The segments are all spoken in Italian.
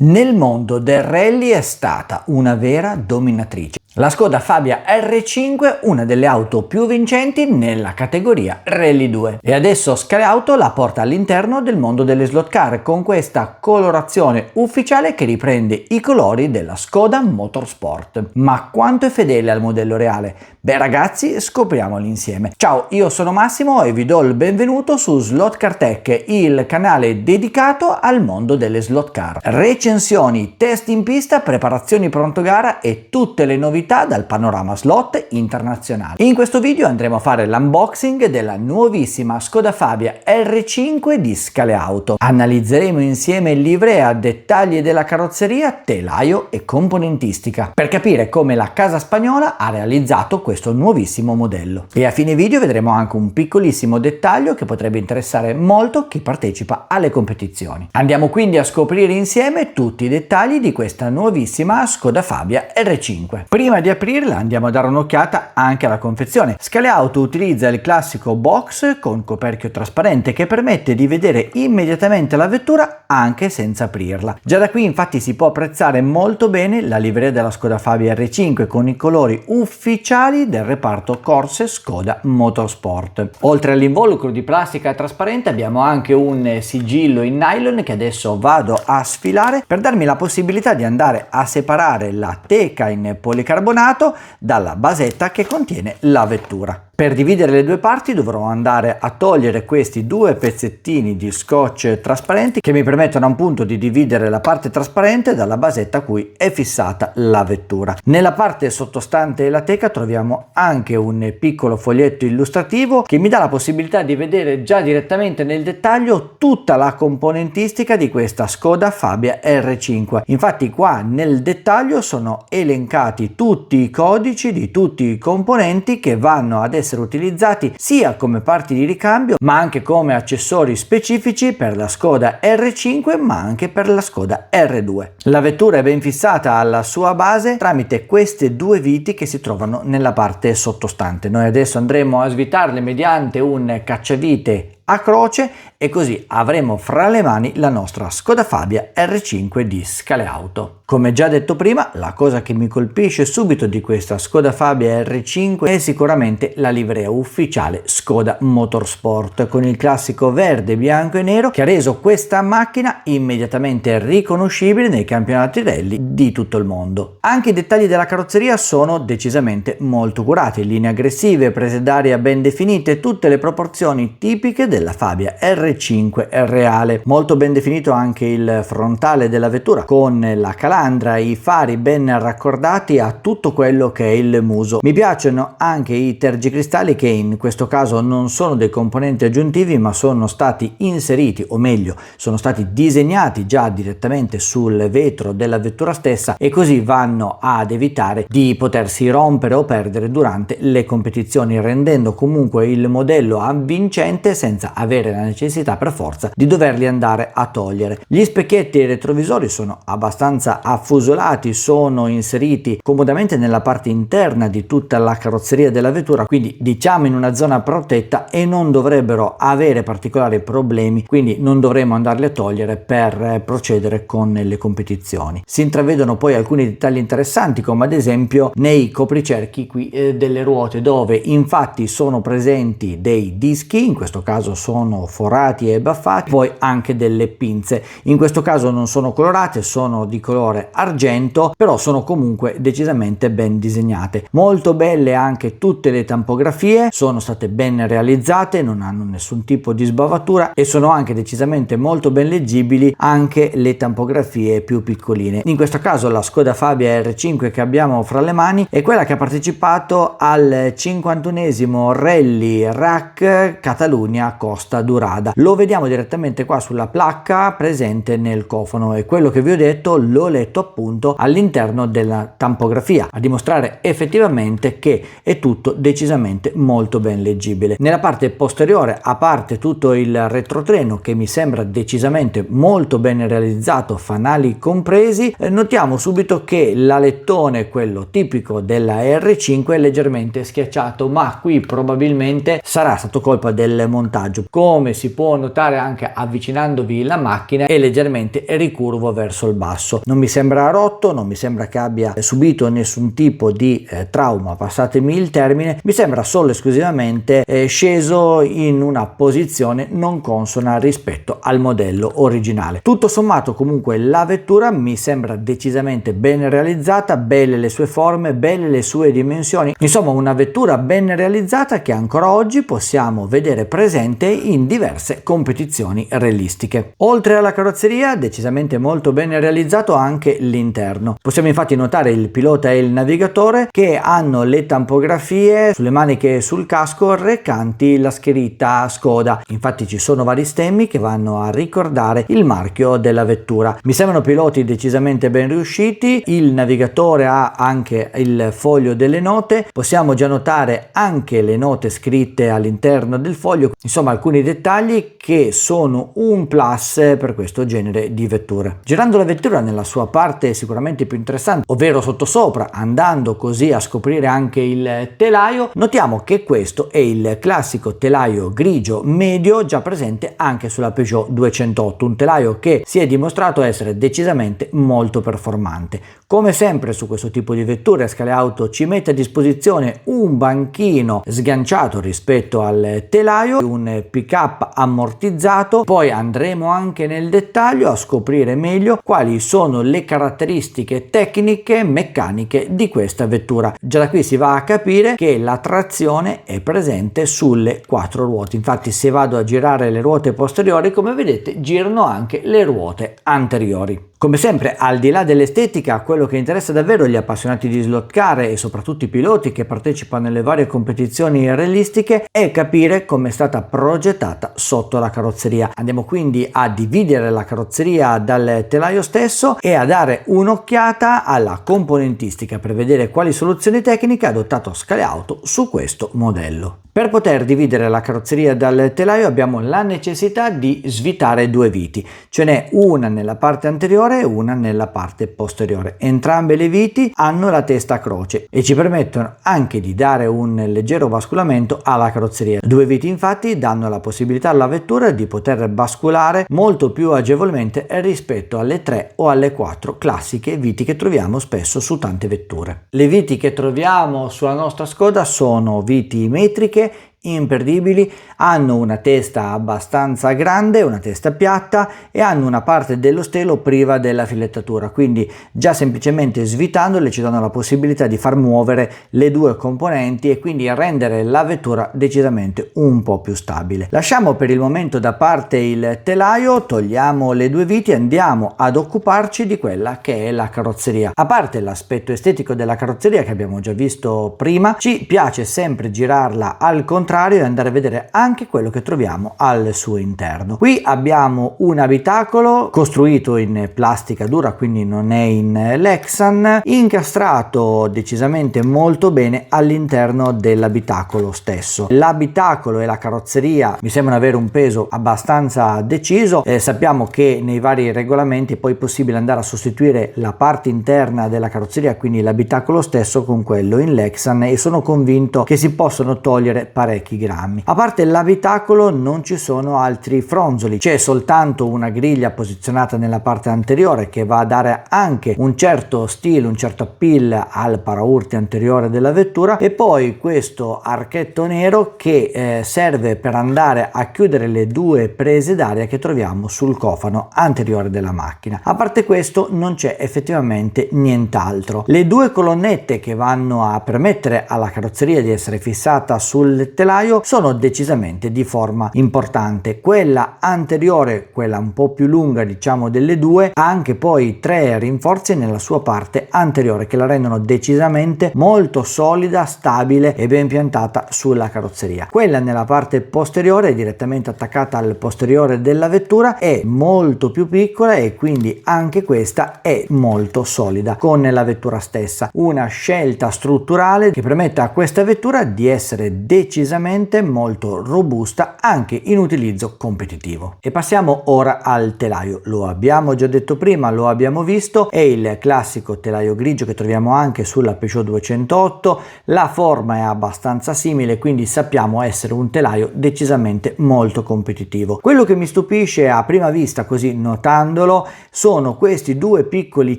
Nel mondo del rally è stata una vera dominatrice. La Skoda Fabia R5, una delle auto più vincenti nella categoria Rally 2. E adesso Scaleauto la porta all'interno del mondo delle slot car con questa colorazione ufficiale che riprende i colori della Skoda Motorsport. Ma quanto è fedele al modello reale? Beh ragazzi, scopriamolo insieme. Ciao, io sono Massimo e vi do il benvenuto su Slot Car Tech, il canale dedicato al mondo delle slot car. Recensioni, test in pista, preparazioni pronto gara e tutte le novità dal panorama slot internazionale. In questo video andremo a fare l'unboxing della nuovissima Skoda Fabia R5 di Scaleauto. Analizzeremo insieme livrea, dettagli della carrozzeria, telaio e componentistica per capire come la casa spagnola ha realizzato questo nuovissimo modello. E a fine video vedremo anche un piccolissimo dettaglio che potrebbe interessare molto chi partecipa alle competizioni. Andiamo quindi a scoprire insieme tutti i dettagli di questa nuovissima Skoda Fabia R5. Prima di aprirla andiamo a dare un'occhiata anche alla confezione. Scaleauto utilizza il classico box con coperchio trasparente che permette di vedere immediatamente la vettura anche senza aprirla. Già da qui infatti si può apprezzare molto bene la livrea della Skoda Fabia R5 con i colori ufficiali del reparto Corse Skoda Motorsport. Oltre all'involucro di plastica trasparente abbiamo anche un sigillo in nylon che adesso vado a sfilare per darmi la possibilità di andare a separare la teca in policarbonato dalla basetta che contiene la vettura. Per dividere le due parti dovrò andare a togliere questi due pezzettini di scotch trasparenti che mi permettono appunto di dividere la parte trasparente dalla basetta a cui è fissata la vettura. Nella parte sottostante la teca troviamo anche un piccolo foglietto illustrativo che mi dà la possibilità di vedere già direttamente nel dettaglio tutta la componentistica di questa Skoda Fabia R5. Infatti qua nel dettaglio sono elencati tutti i codici di tutti i componenti che vanno ad essere utilizzati sia come parti di ricambio ma anche come accessori specifici per la Skoda R5 ma anche per la Skoda R2. La vettura è ben fissata alla sua base tramite queste due viti che si trovano nella parte sottostante. Noi adesso andremo a svitarle mediante un cacciavite a croce e così avremo fra le mani la nostra Skoda Fabia R5 di Scaleauto. Come già detto prima, la cosa che mi colpisce subito di questa Skoda Fabia R5 è sicuramente la livrea ufficiale Skoda Motorsport con il classico verde, bianco e nero che ha reso questa macchina immediatamente riconoscibile nei campionati rally di tutto il mondo. Anche i dettagli della carrozzeria sono decisamente molto curati, linee aggressive, prese d'aria ben definite, tutte le proporzioni tipiche della Fabia R5 reale. Molto ben definito anche il frontale della vettura con la calandra e i fari ben raccordati a tutto quello che è il muso. Mi piacciono anche i tergicristalli che in questo caso non sono dei componenti aggiuntivi ma sono stati inseriti, o meglio sono stati disegnati già direttamente sul vetro della vettura stessa e così vanno ad evitare di potersi rompere o perdere durante le competizioni, rendendo comunque il modello avvincente senza avere la necessità per forza di doverli andare a togliere. Gli specchietti e i retrovisori sono abbastanza affusolati, sono inseriti comodamente nella parte interna di tutta la carrozzeria della vettura, quindi diciamo in una zona protetta e non dovrebbero avere particolari problemi, quindi non dovremo andarli a togliere per procedere con le competizioni. Si intravedono poi alcuni dettagli interessanti come ad esempio nei copricerchi qui delle ruote dove infatti sono presenti dei dischi, in questo caso sono forati e baffati, poi anche delle pinze. In questo caso non sono colorate, sono di colore argento, però sono comunque decisamente ben disegnate. Molto belle anche tutte le tampografie, sono state ben realizzate, non hanno nessun tipo di sbavatura e sono anche decisamente molto ben leggibili anche le tampografie più piccoline. In questo caso la Skoda Fabia R5 che abbiamo fra le mani è quella che ha partecipato al 51esimo Rally Rack Catalunya Costa Durada. Lo vediamo direttamente qua sulla placca presente nel cofano e quello che vi ho detto l'ho letto appunto all'interno della tampografia a dimostrare effettivamente che è tutto decisamente molto ben leggibile. Nella parte posteriore, a parte tutto il retrotreno che mi sembra decisamente molto ben realizzato, fanali compresi, notiamo subito che l'alettone, quello tipico della R5, è leggermente schiacciato, ma qui probabilmente sarà stato colpa del montaggio. Come si può può notare anche avvicinandovi la macchina, è leggermente ricurvo verso il basso. Non mi sembra rotto, non mi sembra che abbia subito nessun tipo di trauma, passatemi il termine, mi sembra solo esclusivamente sceso in una posizione non consona rispetto al modello originale. Tutto sommato comunque la vettura mi sembra decisamente ben realizzata, belle le sue forme, belle le sue dimensioni, insomma una vettura ben realizzata che ancora oggi possiamo vedere presente in diverse competizioni realistiche. Oltre alla carrozzeria, decisamente molto ben realizzato anche l'interno. Possiamo infatti notare il pilota e il navigatore che hanno le tampografie sulle maniche e sul casco recanti la scritta Skoda. Infatti ci sono vari stemmi che vanno a ricordare il marchio della vettura. Mi sembrano piloti decisamente ben riusciti, il navigatore ha anche il foglio delle note, possiamo già notare anche le note scritte all'interno del foglio, insomma alcuni dettagli che sono un plus per questo genere di vetture. Girando la vettura nella sua parte sicuramente più interessante, ovvero sottosopra, andando così a scoprire anche il telaio, notiamo che questo è il classico telaio grigio medio già presente anche sulla Peugeot 208, un telaio che si è dimostrato essere decisamente molto performante. Come sempre su questo tipo di vetture Scale Auto ci mette a disposizione un banchino sganciato rispetto al telaio, un pick-up ammortizzato, poi andremo anche nel dettaglio a scoprire meglio quali sono le caratteristiche tecniche meccaniche di questa vettura. Già da qui si va a capire che la trazione è presente sulle quattro ruote, infatti se vado a girare le ruote posteriori come vedete girano anche le ruote anteriori. Come sempre, al di là dell'estetica, quello che interessa davvero gli appassionati di slot car e soprattutto i piloti che partecipano alle varie competizioni realistiche è capire come è stata progettata sotto la carrozzeria. Andiamo quindi a dividere la carrozzeria dal telaio stesso e a dare un'occhiata alla componentistica per vedere quali soluzioni tecniche ha adottato Scale Auto su questo modello. Per poter dividere la carrozzeria dal telaio abbiamo la necessità di svitare due viti, ce n'è una nella parte anteriore e una nella parte posteriore. Entrambe le viti hanno la testa a croce e ci permettono anche di dare un leggero basculamento alla carrozzeria. Due viti infatti danno la possibilità alla vettura di poter basculare molto più agevolmente rispetto alle 3 o alle 4 classiche viti che troviamo spesso su tante vetture. Le viti che troviamo sulla nostra Skoda sono viti metriche imperdibili, hanno una testa abbastanza grande, una testa piatta e hanno una parte dello stelo priva della filettatura, quindi già semplicemente svitandole ci danno la possibilità di far muovere le due componenti e quindi rendere la vettura decisamente un po' più stabile. Lasciamo per il momento da parte il telaio, togliamo le due viti e andiamo ad occuparci di quella che è la carrozzeria. A parte l'aspetto estetico della carrozzeria che abbiamo già visto prima, ci piace sempre girarla al contrario e andare a vedere anche quello che troviamo al suo interno. Qui abbiamo un abitacolo costruito in plastica dura, quindi non è in Lexan, incastrato decisamente molto bene all'interno dell'abitacolo stesso. L'abitacolo e la carrozzeria mi sembrano avere un peso abbastanza deciso. Sappiamo che nei vari regolamenti è poi possibile andare a sostituire la parte interna della carrozzeria, quindi l'abitacolo stesso, con quello in Lexan, e sono convinto che si possono togliere parecchi grammi. A parte l'abitacolo non ci sono altri fronzoli, c'è soltanto una griglia posizionata nella parte anteriore che va a dare anche un certo stile, un certo appeal al paraurti anteriore della vettura, e poi questo archetto nero che serve per andare a chiudere le due prese d'aria che troviamo sul cofano anteriore della macchina. A parte questo non c'è effettivamente nient'altro. Le due colonnette che vanno a permettere alla carrozzeria di essere fissata sul telaio sono decisamente di forma importante. Quella anteriore, quella un po' più lunga diciamo delle due, ha anche poi 3 rinforzi nella sua parte anteriore che la rendono decisamente molto solida, stabile e ben piantata sulla carrozzeria. Quella nella parte posteriore, direttamente attaccata al posteriore della vettura, è molto più piccola e quindi anche questa è molto solida con la vettura stessa. Una scelta strutturale che permette a questa vettura di essere decisamente decisamente molto robusta anche in utilizzo competitivo. E passiamo ora al telaio. Lo abbiamo già detto prima, lo abbiamo visto, è il classico telaio grigio che troviamo anche sulla Peugeot 208. La forma è abbastanza simile, quindi sappiamo essere un telaio decisamente molto competitivo. Quello che mi stupisce a prima vista, così notandolo, sono questi due piccoli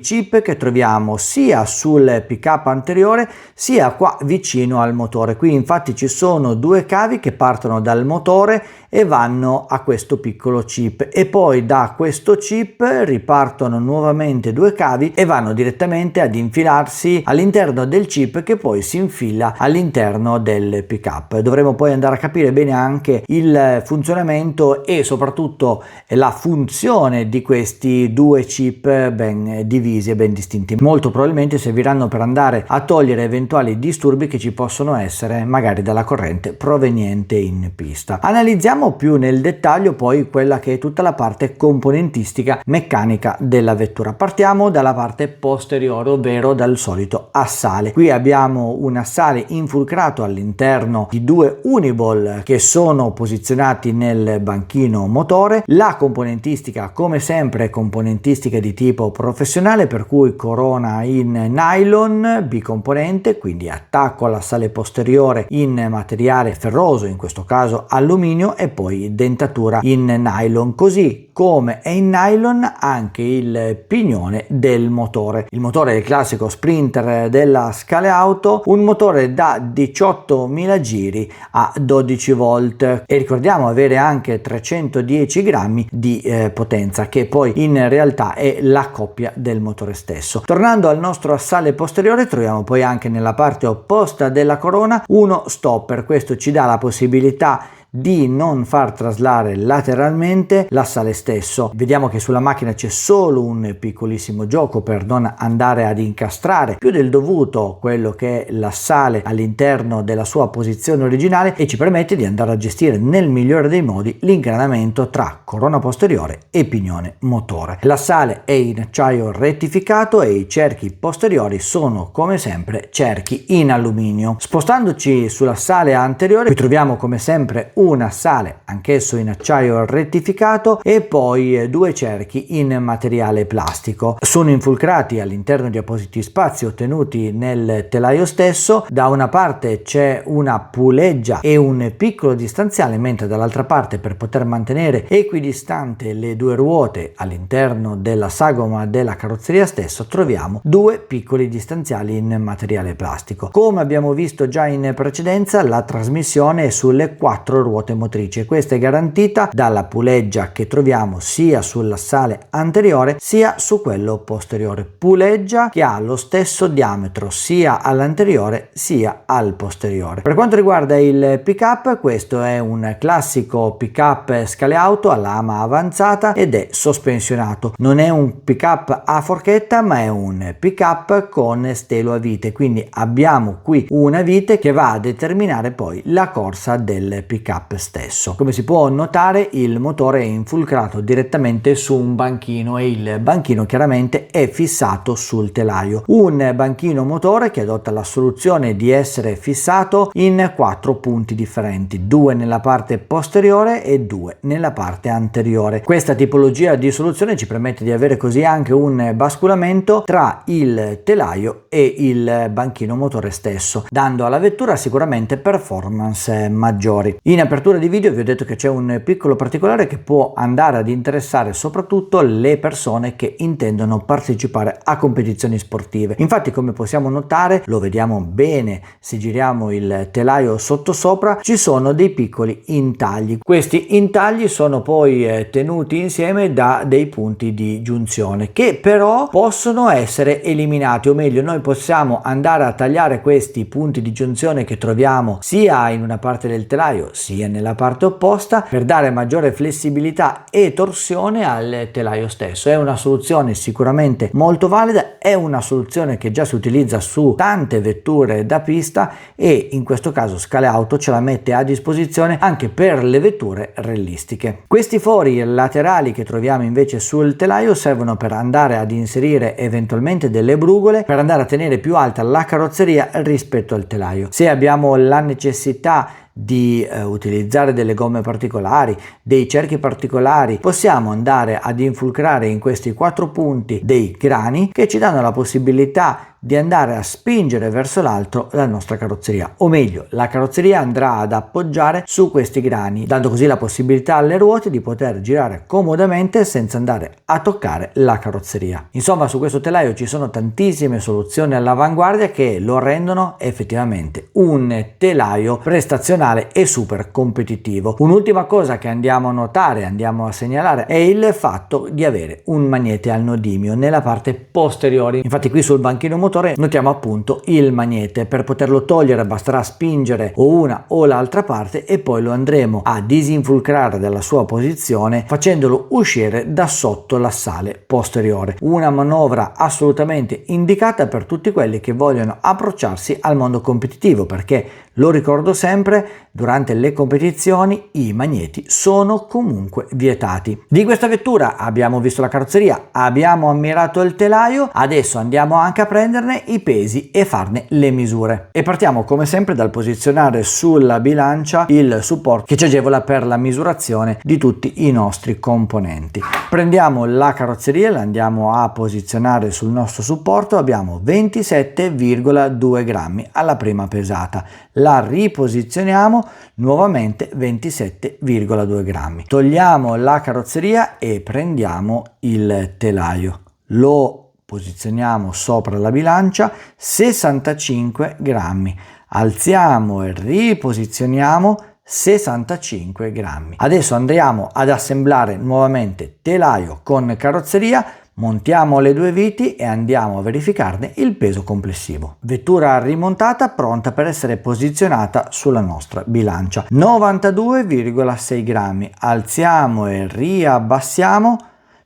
chip che troviamo sia sul pick-up anteriore sia qua vicino al motore. Qui infatti ci sono due cavi che partono dal motore e vanno a questo piccolo chip, e poi da questo chip ripartono nuovamente due cavi e vanno direttamente ad infilarsi all'interno del chip, che poi si infila all'interno del pick-up. Dovremo poi andare a capire bene anche il funzionamento e soprattutto la funzione di questi due chip ben divisi e ben distinti. Molto probabilmente serviranno per andare a togliere eventuali disturbi che ci possono essere magari dalla corrente proveniente in pista. Analizziamo più nel dettaglio poi quella che è tutta la parte componentistica meccanica della vettura. Partiamo dalla parte posteriore, ovvero dal solito assale. Qui abbiamo un assale infulcrato all'interno di due uniball che sono posizionati nel banchino motore. La componentistica, come sempre, è componentistica di tipo professionale, per cui corona in nylon bicomponente, quindi attacco all'assale posteriore in materiale ferroso, in questo caso alluminio, e poi dentatura in nylon, così come è in nylon anche il pignone del motore. Il motore è il classico Sprinter della Scale Auto, un motore da 18.000 giri a 12 volt, e ricordiamo avere anche 310 grammi di potenza, che poi in realtà è la coppia del motore stesso. Tornando al nostro assale posteriore, troviamo poi anche nella parte opposta della corona uno stopper. Questo ci dà la possibilità di non far traslare lateralmente l'assale stesso. Vediamo che sulla macchina c'è solo un piccolissimo gioco per non andare ad incastrare più del dovuto quello che è l'assale all'interno della sua posizione originale, e ci permette di andare a gestire nel migliore dei modi l'ingranamento tra corona posteriore e pignone motore. L'assale è in acciaio rettificato e i cerchi posteriori sono come sempre cerchi in alluminio. Spostandoci sull'assale anteriore, qui troviamo come sempre un assale anch'esso in acciaio rettificato e poi due cerchi in materiale plastico. Sono infulcrati all'interno di appositi spazi ottenuti nel telaio stesso. Da una parte c'è una puleggia e un piccolo distanziale, mentre dall'altra parte, per poter mantenere equidistante le due ruote all'interno della sagoma della carrozzeria stesso, troviamo due piccoli distanziali in materiale plastico. Come abbiamo visto già in precedenza, la trasmissione è sulle 4 ruote motrici. Questa è garantita dalla puleggia che troviamo sia sull'assale anteriore sia su quello posteriore, puleggia che ha lo stesso diametro sia all'anteriore sia al posteriore. Per quanto riguarda il pick-up, questo è un classico pick-up Scale Auto alla lama avanzata ed è sospensionato. Non è un pick-up a forchetta, ma è un pick-up con stelo a vite, quindi abbiamo qui una vite che va a determinare poi la corsa del pick-up stesso. Come si può notare, il motore è infulcrato direttamente su un banchino e il banchino chiaramente è fissato sul telaio. Un banchino motore che adotta la soluzione di essere fissato in 4 punti differenti, 2 nella parte posteriore e 2 nella parte anteriore. Questa tipologia di soluzione ci permette di avere così anche un basculamento tra il telaio e il banchino motore stesso, dando alla vettura sicuramente performance maggiori. In apertura di video vi ho detto che c'è un piccolo particolare che può andare ad interessare soprattutto le persone che intendono partecipare a competizioni sportive. Infatti, come possiamo notare, lo vediamo bene se giriamo il telaio sottosopra, ci sono dei piccoli intagli. Questi intagli sono poi tenuti insieme da dei punti di giunzione che però possono essere eliminati, o meglio, noi possiamo andare a tagliare questi punti di giunzione che troviamo sia in una parte del telaio sia nella parte opposta, per dare maggiore flessibilità e torsione al telaio stesso. È una soluzione sicuramente molto valida, è una soluzione che già si utilizza su tante vetture da pista e in questo caso Scale Auto ce la mette a disposizione anche per le vetture realistiche. Questi fori laterali che troviamo invece sul telaio servono per andare ad inserire eventualmente delle brugole, per andare a tenere più alta la carrozzeria rispetto al telaio. Se abbiamo la necessità di utilizzare delle gomme particolari, dei cerchi particolari, possiamo andare ad infiltrare in questi 4 punti dei grani che ci danno la possibilità di andare a spingere verso l'alto la nostra carrozzeria, o meglio la carrozzeria andrà ad appoggiare su questi grani, dando così la possibilità alle ruote di poter girare comodamente senza andare a toccare la carrozzeria. Insomma, su questo telaio ci sono tantissime soluzioni all'avanguardia che lo rendono effettivamente un telaio prestazionale e super competitivo. Un'ultima cosa che andiamo a notare, andiamo a segnalare, è il fatto di avere un magnete al neodimio nella parte posteriore. Infatti qui sul banchino motore notiamo appunto il magnete. Per poterlo togliere basterà spingere o una o l'altra parte e poi lo andremo a disinfulcrare dalla sua posizione facendolo uscire da sotto l'assale posteriore. Una manovra assolutamente indicata per tutti quelli che vogliono approcciarsi al mondo competitivo, perché lo ricordo sempre, durante le competizioni i magneti sono comunque vietati. Di questa vettura abbiamo visto la carrozzeria, abbiamo ammirato il telaio, adesso andiamo anche a prenderne i pesi e farne le misure. E partiamo come sempre dal posizionare sulla bilancia il supporto che ci agevola per la misurazione di tutti i nostri componenti. Prendiamo la carrozzeria, la andiamo a posizionare sul nostro supporto, abbiamo 27,2 grammi alla prima pesata. La riposizioniamo, nuovamente 27,2 grammi. Togliamo la carrozzeria e prendiamo il telaio. Lo posizioniamo sopra la bilancia, 65 grammi. Alziamo e riposizioniamo, 65 grammi. Adesso andiamo ad assemblare nuovamente telaio con carrozzeria, montiamo le 2 viti e andiamo a verificarne il peso complessivo. Vettura rimontata pronta per essere posizionata sulla nostra bilancia. 92,6 grammi. Alziamo e riabbassiamo.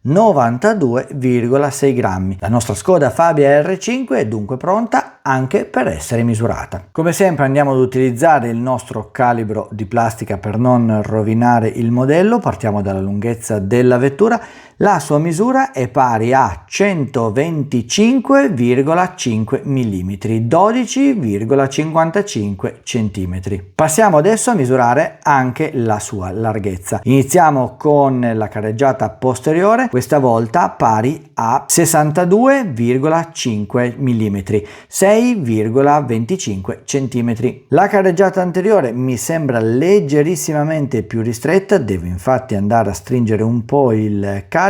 92,6 grammi. La nostra Skoda Fabia R5 è dunque pronta anche per essere misurata. Come sempre andiamo ad utilizzare il nostro calibro di plastica per non rovinare il modello. Partiamo dalla lunghezza della vettura. La sua misura è pari a 125,5 mm, 12,55 cm. Passiamo adesso a misurare anche la sua larghezza. Iniziamo con la carreggiata posteriore, questa volta pari a 62,5 mm, 6,25 cm. La carreggiata anteriore mi sembra leggerissimamente più ristretta, devo infatti andare a stringere un po' il calibro.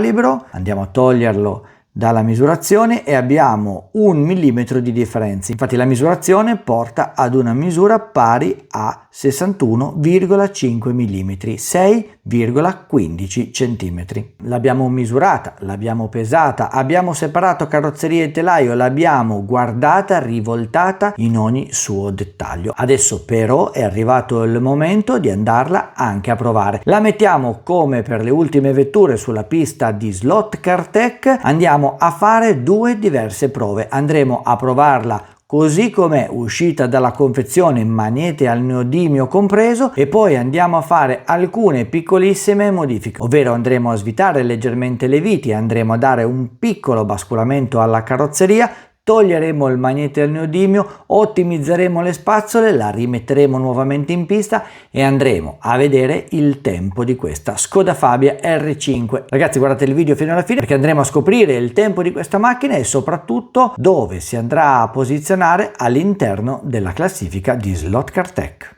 Andiamo a toglierlo dalla misurazione e abbiamo 1 millimetro di differenza. Infatti la misurazione porta ad una misura pari a 61,5 mm, 6,15 cm. L'abbiamo misurata, l'abbiamo pesata, abbiamo separato carrozzeria e telaio, l'abbiamo guardata, rivoltata in ogni suo dettaglio. Adesso però è arrivato il momento di andarla anche a provare. La mettiamo come per le ultime vetture sulla pista di Slot Car Tech, andiamo a fare 2 diverse prove. Andremo a provarla così com'è uscita dalla confezione, magnete al neodimio compreso, e poi andiamo a fare alcune piccolissime modifiche, ovvero andremo a svitare leggermente le viti, andremo a dare un piccolo basculamento alla carrozzeria, toglieremo il magnete al neodimio, ottimizzeremo le spazzole, la rimetteremo nuovamente in pista e andremo a vedere il tempo di questa Skoda Fabia R5. Ragazzi, guardate il video fino alla fine perché andremo a scoprire il tempo di questa macchina e soprattutto dove si andrà a posizionare all'interno della classifica di Slot Car Tech.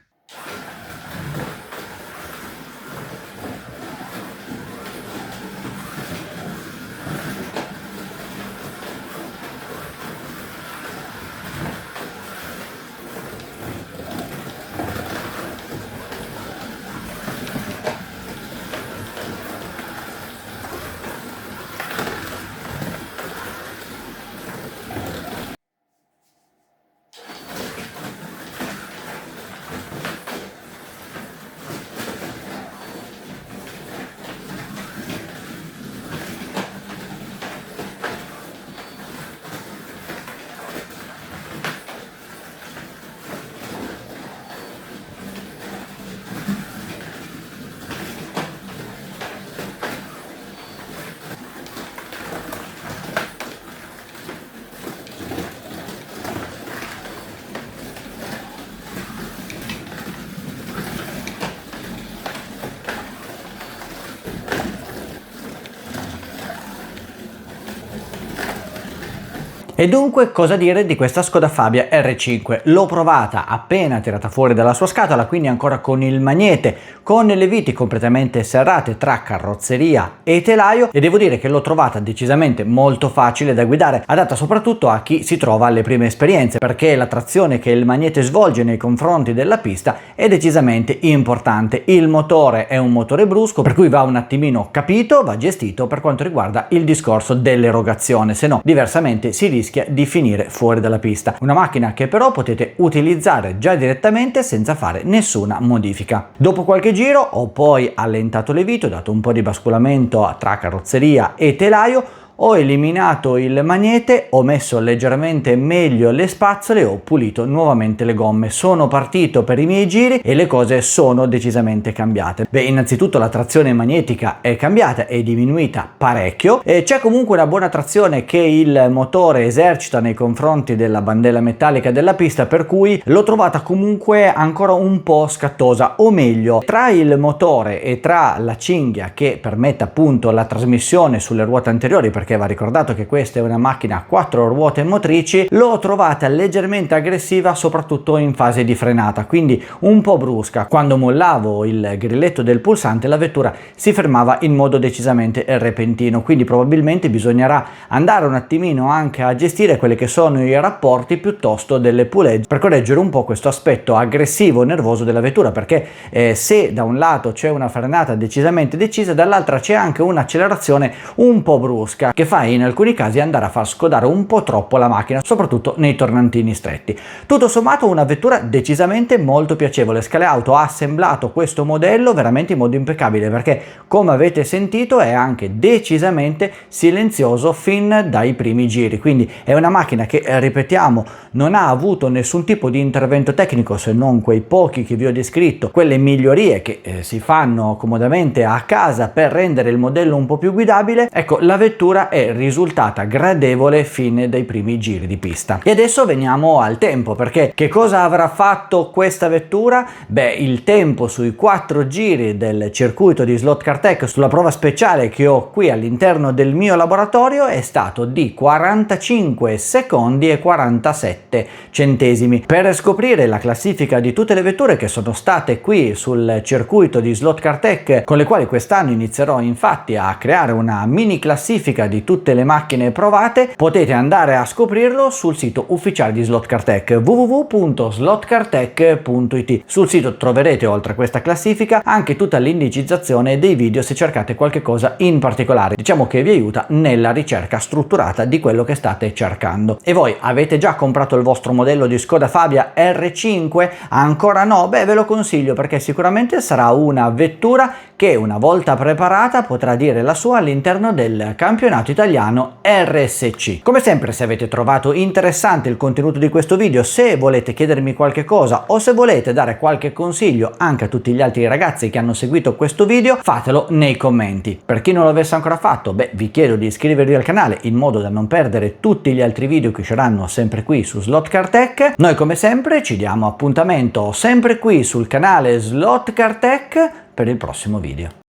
E dunque cosa dire di questa Skoda Fabia R5? L'ho provata appena tirata fuori dalla sua scatola, quindi ancora con il magnete, con le viti completamente serrate tra carrozzeria e telaio, e devo dire che l'ho trovata decisamente molto facile da guidare, adatta soprattutto a chi si trova alle prime esperienze, perché la trazione che il magnete svolge nei confronti della pista è decisamente importante. Il motore è un motore brusco, per cui va un attimino capito, va gestito per quanto riguarda il discorso dell'erogazione, se no diversamente si rischia di finire fuori dalla pista. Una macchina che però potete utilizzare già direttamente senza fare nessuna modifica. Dopo qualche giro ho poi allentato le viti, ho dato un po' di basculamento tra carrozzeria e telaio, ho eliminato il magnete, ho messo leggermente meglio le spazzole e ho pulito nuovamente le gomme. Sono partito per i miei giri e le cose sono decisamente cambiate. Beh, innanzitutto la trazione magnetica è cambiata, è diminuita parecchio, e c'è comunque una buona trazione che il motore esercita nei confronti della bandella metallica della pista, per cui l'ho trovata comunque ancora un po' scattosa, o meglio, tra il motore e tra la cinghia che permette appunto la trasmissione sulle ruote anteriori, perché va ricordato che questa è una macchina a 4 ruote motrici, l'ho trovata leggermente aggressiva soprattutto in fase di frenata, quindi un po' brusca. Quando mollavo il grilletto del pulsante la vettura si fermava in modo decisamente repentino, quindi probabilmente bisognerà andare un attimino anche a gestire quelli che sono i rapporti piuttosto delle pulegge per correggere un po' questo aspetto aggressivo nervoso della vettura, perché se da un lato c'è una frenata decisamente decisa, dall'altra c'è anche un'accelerazione un po' brusca che fa in alcuni casi andare a far scodare un po' troppo la macchina, soprattutto nei tornantini stretti. Tutto sommato una vettura decisamente molto piacevole. Scaleauto ha assemblato questo modello veramente in modo impeccabile, perché come avete sentito è anche decisamente silenzioso fin dai primi giri, quindi è una macchina che, ripetiamo, non ha avuto nessun tipo di intervento tecnico se non quei pochi che vi ho descritto, quelle migliorie che si fanno comodamente a casa per rendere il modello un po' più guidabile. Ecco, la vettura è risultata gradevole fin dai primi giri di pista. E adesso veniamo al tempo, perché che cosa avrà fatto questa vettura? Beh, il tempo sui 4 giri del circuito di Slot Car Tech, sulla prova speciale che ho qui all'interno del mio laboratorio, è stato di 45 secondi e 47 centesimi. Per scoprire la classifica di tutte le vetture che sono state qui sul circuito di Slot Car Tech, con le quali quest'anno inizierò infatti a creare una mini classifica di tutte le macchine provate, potete andare a scoprirlo sul sito ufficiale di Slot Car Tech, www.slotcartech.it. Sul sito troverete, oltre a questa classifica, anche tutta l'indicizzazione dei video se cercate qualche cosa in particolare. Diciamo che vi aiuta nella ricerca strutturata di quello che state cercando. E voi avete già comprato il vostro modello di Skoda Fabia R5? Ancora no? Beh, ve lo consiglio, perché sicuramente sarà una vettura che una volta preparata potrà dire la sua all'interno del campionato italiano RSC. Come sempre, se avete trovato interessante il contenuto di questo video, se volete chiedermi qualche cosa o se volete dare qualche consiglio anche a tutti gli altri ragazzi che hanno seguito questo video, fatelo nei commenti. Per chi non lo avesse ancora fatto, beh, vi chiedo di iscrivervi al canale in modo da non perdere tutti gli altri video che usciranno sempre qui su Slot Car Tech. Noi come sempre ci diamo appuntamento sempre qui sul canale Slot Car Tech per il prossimo video.